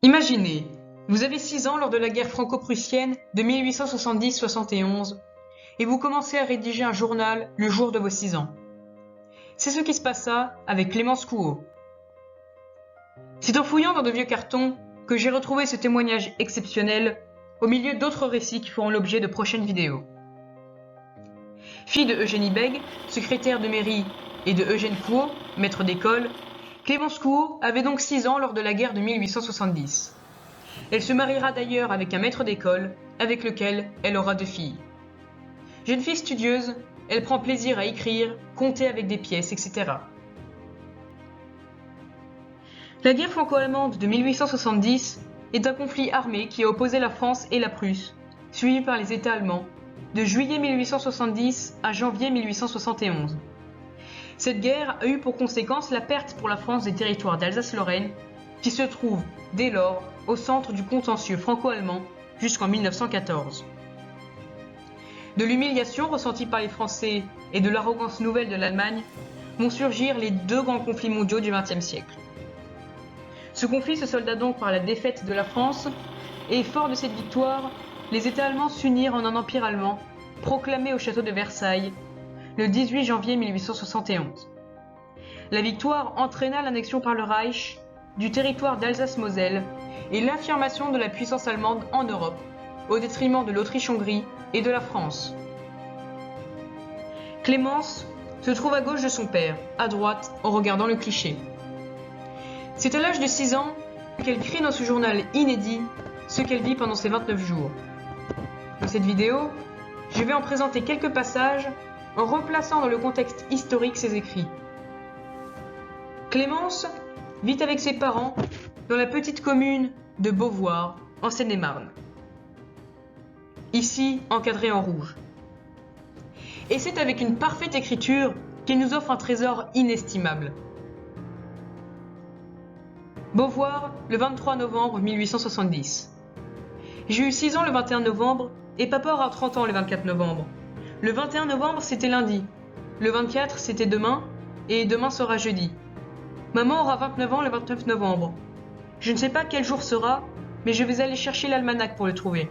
Imaginez, vous avez 6 ans lors de la guerre franco-prussienne de 1870-71 et vous commencez à rédiger un journal le jour de vos 6 ans. C'est ce qui se passa avec Clémence Couot. C'est en fouillant dans de vieux cartons que j'ai retrouvé ce témoignage exceptionnel au milieu d'autres récits qui feront l'objet de prochaines vidéos. Fille de Eugénie Bègue, secrétaire de mairie, et de Eugène Couot, maître d'école, Clémence Couot avait donc 6 ans lors de la guerre de 1870. Elle se mariera d'ailleurs avec un maître d'école, avec lequel elle aura 2 filles. Jeune fille studieuse, elle prend plaisir à écrire, compter avec des pièces, etc. La guerre franco-allemande de 1870 est un conflit armé qui a opposé la France et la Prusse, suivi par les États allemands, de juillet 1870 à janvier 1871. Cette guerre a eu pour conséquence la perte pour la France des territoires d'Alsace-Lorraine, qui se trouvent, dès lors, au centre du contentieux franco-allemand jusqu'en 1914. De l'humiliation ressentie par les Français et de l'arrogance nouvelle de l'Allemagne vont surgir les 2 grands conflits mondiaux du XXe siècle. Ce conflit se solda donc par la défaite de la France, et fort de cette victoire, les États allemands s'unirent en un empire allemand, proclamé au château de Versailles, le 18 janvier 1871. La victoire entraîna l'annexion par le Reich du territoire d'Alsace-Moselle et l'affirmation de la puissance allemande en Europe, au détriment de l'Autriche-Hongrie et de la France. Clémence se trouve à gauche de son père, à droite, en regardant le cliché. C'est à l'âge de 6 ans qu'elle crie dans ce journal inédit ce qu'elle vit pendant ces 29 jours. Dans cette vidéo, je vais en présenter quelques passages en replaçant dans le contexte historique ses écrits. Clémence vit avec ses parents dans la petite commune de Beauvoir, en Seine-et-Marne. Ici, encadré en rouge. Et c'est avec une parfaite écriture qu'elle nous offre un trésor inestimable. Beauvoir, le 23 novembre 1870. J'ai eu 6 ans le 21 novembre et papa aura 30 ans le 24 novembre. Le 21 novembre, c'était lundi. Le 24, c'était demain. Et demain sera jeudi. Maman aura 29 ans le 29 novembre. Je ne sais pas quel jour sera, mais je vais aller chercher l'almanach pour le trouver.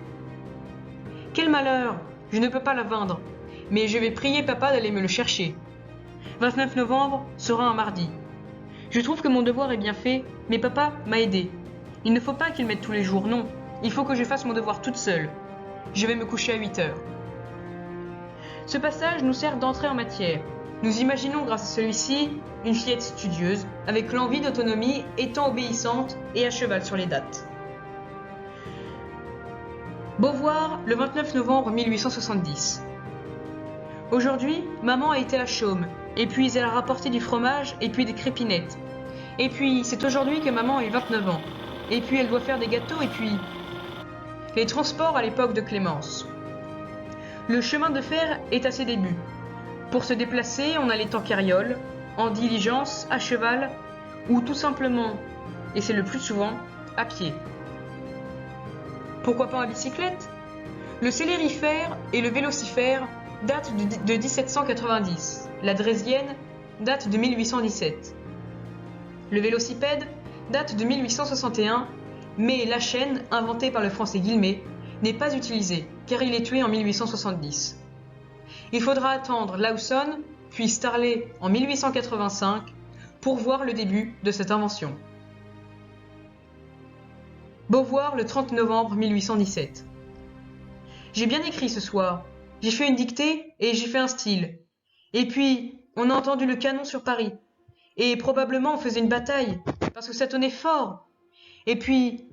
Quel malheur! Je ne peux pas la vaincre, mais je vais prier papa d'aller me le chercher. 29 novembre sera un mardi. Je trouve que mon devoir est bien fait, mais papa m'a aidé. Il ne faut pas qu'il m'aide tous les jours, non. Il faut que je fasse mon devoir toute seule. Je vais me coucher à 8 heures. Ce passage nous sert d'entrée en matière. Nous imaginons grâce à celui-ci une fillette studieuse, avec l'envie d'autonomie étant obéissante et à cheval sur les dates. Beauvoir, le 29 novembre 1870. Aujourd'hui, maman a été à la chaume, et puis elle a rapporté du fromage et puis des crépinettes. Et puis, c'est aujourd'hui que maman a eu 29 ans. Et puis, elle doit faire des gâteaux et puis... Les transports à l'époque de Clémence. Le chemin de fer est à ses débuts. Pour se déplacer, on allait en carriole, en diligence, à cheval, ou tout simplement, et c'est le plus souvent, à pied. Pourquoi pas en bicyclette? Le célérifère et le vélocifère datent de 1790. La draisienne date de 1817. Le vélocipède date de 1861, mais la chaîne, inventée par le français Guillemet, n'est pas utilisée, car il est tué en 1870. Il faudra attendre Lawson, puis Starley en 1885, pour voir le début de cette invention. Beauvoir, le 30 novembre 1817. J'ai bien écrit ce soir. J'ai fait une dictée et j'ai fait un style. Et puis, on a entendu le canon sur Paris. Et probablement on faisait une bataille, parce que ça tenait fort. Et puis,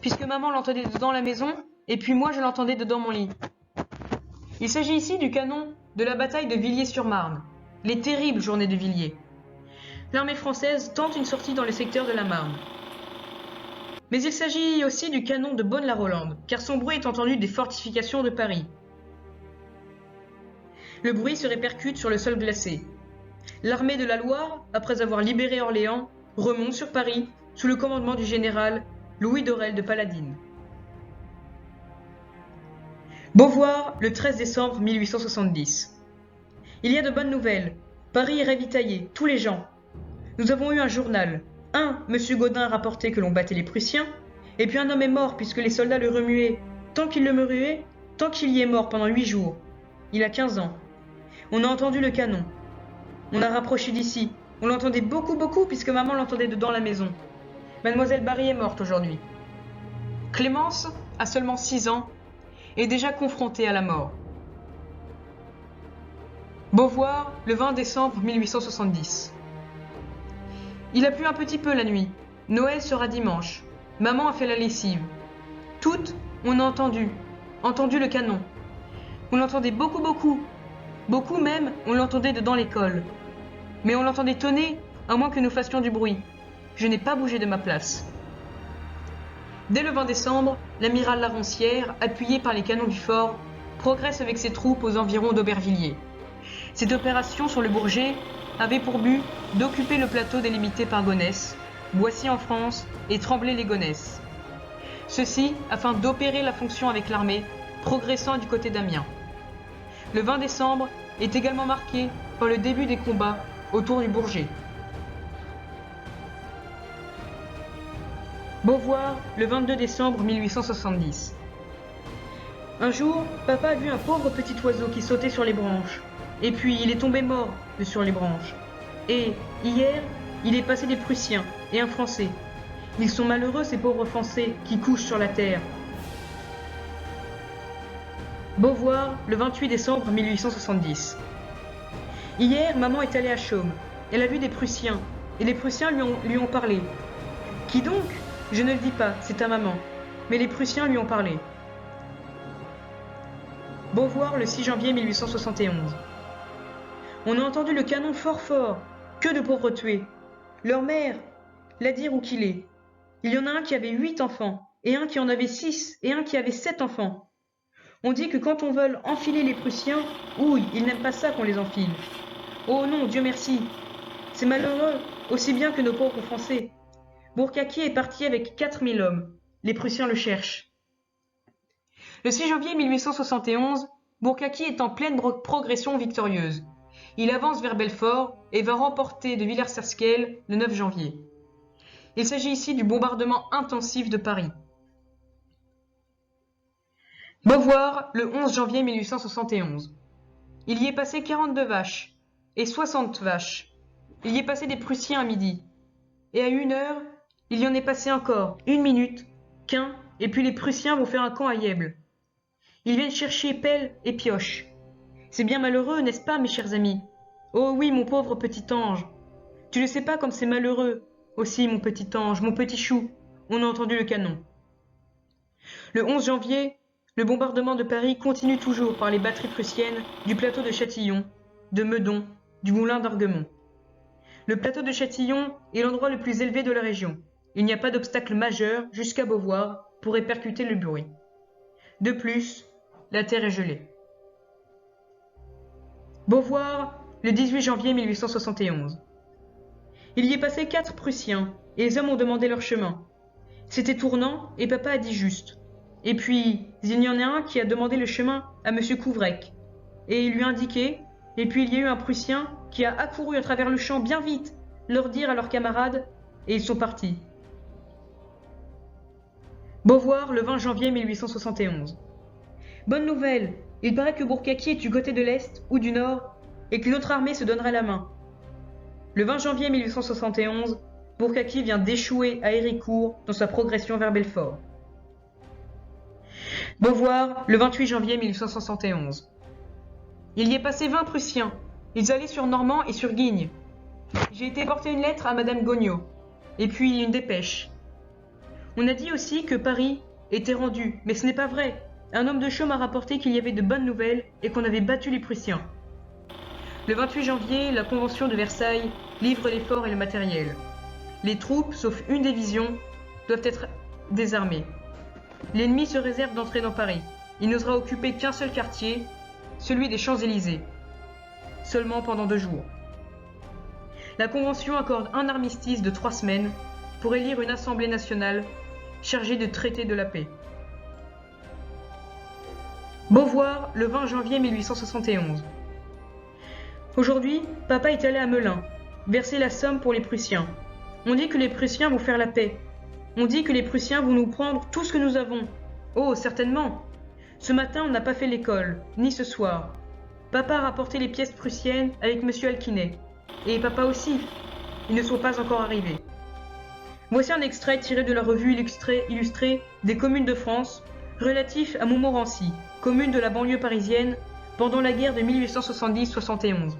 puisque maman l'entendait dedans la maison, et puis moi je l'entendais dedans mon lit. Il s'agit ici du canon de la bataille de Villiers-sur-Marne, les terribles journées de Villiers. L'armée française tente une sortie dans le secteur de la Marne. Mais il s'agit aussi du canon de Bonne-la-Rolande, car son bruit est entendu des fortifications de Paris. Le bruit se répercute sur le sol glacé. L'armée de la Loire, après avoir libéré Orléans, remonte sur Paris sous le commandement du général Louis d'Aurelle de Paladine. Beauvoir, le 13 décembre 1870. Il y a de bonnes nouvelles. Paris est ravitaillé, tous les gens. Nous avons eu un journal. 1. M. Gaudin rapportait que l'on battait les Prussiens. Et puis un homme est mort puisque les soldats le remuaient. Tant qu'ils le remuaient, tant qu'il y est mort pendant 8 jours. Il a 15 ans. On a entendu le canon. On a rapproché d'ici. On l'entendait beaucoup, beaucoup puisque maman l'entendait dedans la maison. Mademoiselle Barry est morte aujourd'hui. Clémence a seulement 6 ans et est déjà confrontée à la mort. Beauvoir, le 20 décembre 1870. Il a plu un petit peu la nuit. Noël sera dimanche. Maman a fait la lessive. Toutes, on a entendu le canon. On l'entendait beaucoup, beaucoup. Beaucoup même, on l'entendait dedans l'école. Mais on l'entendait tonner, à moins que nous fassions du bruit. Je n'ai pas bougé de ma place. Dès le 20 décembre, l'amiral Laroncière, appuyé par les canons du fort, progresse avec ses troupes aux environs d'Aubervilliers. Cette opération sur le Bourget avait pour but d'occuper le plateau délimité par Gonesse, Boissy en France et Tremblay-les-Gonesse. Ceci afin d'opérer la fonction avec l'armée, progressant du côté d'Amiens. Le 20 décembre est également marqué par le début des combats autour du Bourget. Beauvoir, le 22 décembre 1870. Un jour, papa a vu un pauvre petit oiseau qui sautait sur les branches. Et puis, il est tombé mort de sur les branches. Et, hier, il est passé des Prussiens et un Français. Ils sont malheureux, ces pauvres Français qui couchent sur la terre. Beauvoir, le 28 décembre 1870. Hier, maman est allée à Chaumes. Elle a vu des Prussiens. Et les Prussiens lui ont parlé. Qui donc ? Je ne le dis pas, c'est ta maman. Mais les Prussiens lui ont parlé. Beauvoir, le 6 janvier 1871. On a entendu le canon fort fort. Que de pauvres tués. Leur mère, la dire où qu'il est. Il y en a un qui avait 8 enfants, et un qui en avait 6, et un qui avait 7 enfants. On dit que quand on veut enfiler les Prussiens, ouille, ils n'aiment pas ça qu'on les enfile. Oh non, Dieu merci. C'est malheureux, aussi bien que nos pauvres Français. Bourkaky est parti avec 4000 hommes. Les Prussiens le cherchent. Le 6 janvier 1871, Bourkaky est en pleine progression victorieuse. Il avance vers Belfort et va remporter de Villers-Sarskel le 9 janvier. Il s'agit ici du bombardement intensif de Paris. Beauvoir, le 11 janvier 1871. Il y est passé 42 vaches et 60 vaches. Il y est passé des Prussiens à midi. Et à 1 heure, il y en est passé encore 1 minute, qu'un, et puis les Prussiens vont faire un camp à Yèble. Ils viennent chercher pelle et pioche. C'est bien malheureux, n'est-ce pas, mes chers amis? Oh oui, mon pauvre petit ange. Tu ne sais pas comme c'est malheureux. Aussi, mon petit ange, mon petit chou. On a entendu le canon. Le 11 janvier, le bombardement de Paris continue toujours par les batteries prussiennes du plateau de Châtillon, de Meudon, du moulin d'Arguemont. Le plateau de Châtillon est l'endroit le plus élevé de la région. Il n'y a pas d'obstacle majeur jusqu'à Beauvoir pour répercuter le bruit. De plus, la terre est gelée. Beauvoir, le 18 janvier 1871. Il y est passé 4 Prussiens, et les hommes ont demandé leur chemin. C'était tournant, et papa a dit juste. Et puis, il y en a un qui a demandé le chemin à M. Couvrec, et il lui a indiqué, et puis il y a eu un Prussien qui a accouru à travers le champ bien vite, leur dire à leurs camarades, et ils sont partis. Beauvoir, le 20 janvier 1871. Bonne nouvelle, il paraît que Bourkaky est du côté de l'Est ou du Nord, et que notre armée se donnera la main. Le 20 janvier 1871, Bourkaky vient d'échouer à Héricourt dans sa progression vers Belfort. Beauvoir, le 28 janvier 1871. Il y est passé 20 Prussiens. Ils allaient sur Normand et sur Guignes. J'ai été porter une lettre à Madame Gognaud, et puis une dépêche. On a dit aussi que Paris était rendu, mais ce n'est pas vrai. Un homme de Chaumes m'a rapporté qu'il y avait de bonnes nouvelles et qu'on avait battu les Prussiens. Le 28 janvier, la Convention de Versailles livre les forts et le matériel. Les troupes, sauf une division, doivent être désarmées. L'ennemi se réserve d'entrer dans Paris. Il n'osera occuper qu'un seul quartier, celui des Champs-Élysées. Seulement pendant 2 jours. La Convention accorde un armistice de 3 semaines pour élire une Assemblée nationale chargée de traiter de la paix. Beauvoir, le 20 janvier 1871. Aujourd'hui, papa est allé à Melun, verser la somme pour les Prussiens. On dit que les Prussiens vont faire la paix. On dit que les Prussiens vont nous prendre tout ce que nous avons. Oh, certainement. Ce matin, on n'a pas fait l'école, ni ce soir. Papa a rapporté les pièces prussiennes avec monsieur Alquinet. Et papa aussi. Ils ne sont pas encore arrivés. Voici un extrait tiré de la revue illustrée des communes de France, relatif à Montmorency, commune de la banlieue parisienne, pendant la guerre de 1870-71,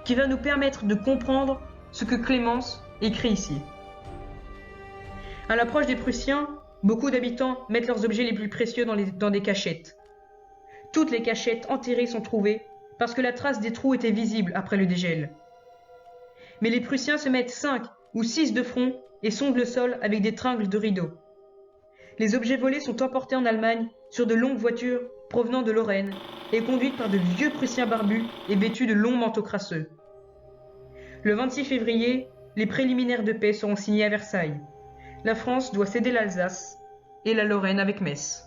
qui va nous permettre de comprendre ce que Clémence écrit ici. À l'approche des Prussiens, beaucoup d'habitants mettent leurs objets les plus précieux dans des cachettes. Toutes les cachettes enterrées sont trouvées parce que la trace des trous était visible après le dégel. Mais les Prussiens se mettent 5 ou 6 de front et sondent le sol avec des tringles de rideaux. Les objets volés sont emportés en Allemagne sur de longues voitures provenant de Lorraine et conduites par de vieux Prussiens barbus et vêtus de longs manteaux crasseux. Le 26 février, les préliminaires de paix seront signés à Versailles. La France doit céder l'Alsace et la Lorraine avec Metz.